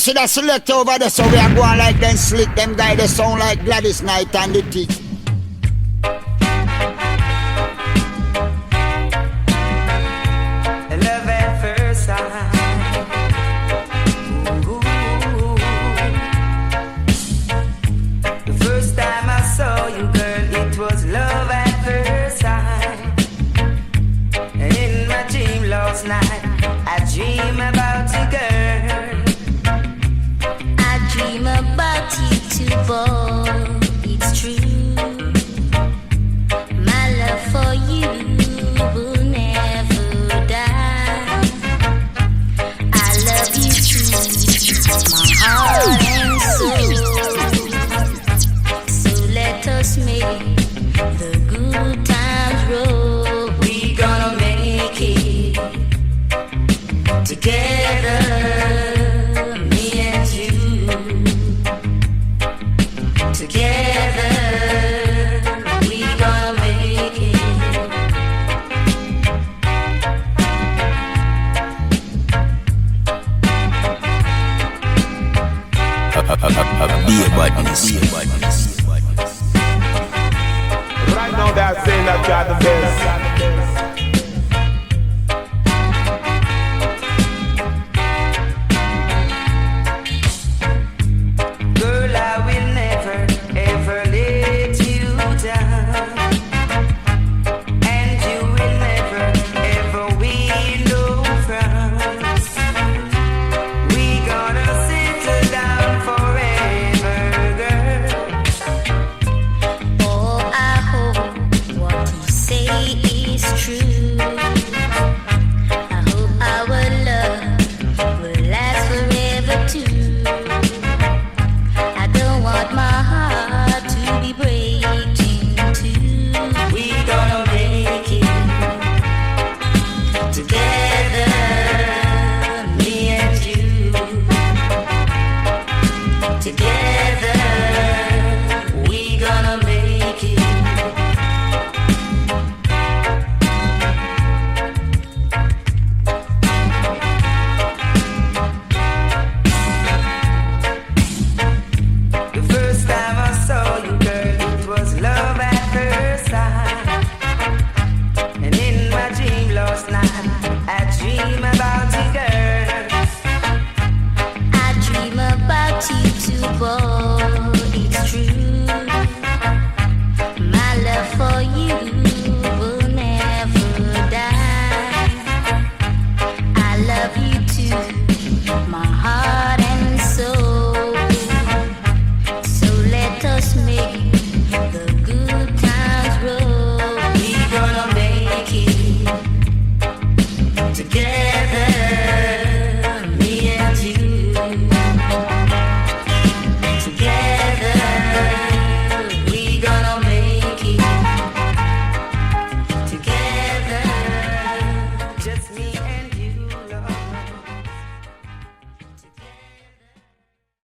see that select over there, so we are going like them slick. Them guys, they sound like Gladys Knight and the Tick. Love at first sight. Ooh. The first time I saw you, girl, it was love at first sight. And in my dream last night, I dream about you, girl. I dream about you too, boy. It's true. My love for you will never die. I love you too, my heart and soul. So let us make the good times roll. We gonna make it together, me and you. Together, we gonna make it. Be a badness. Right now they're saying that you're the best.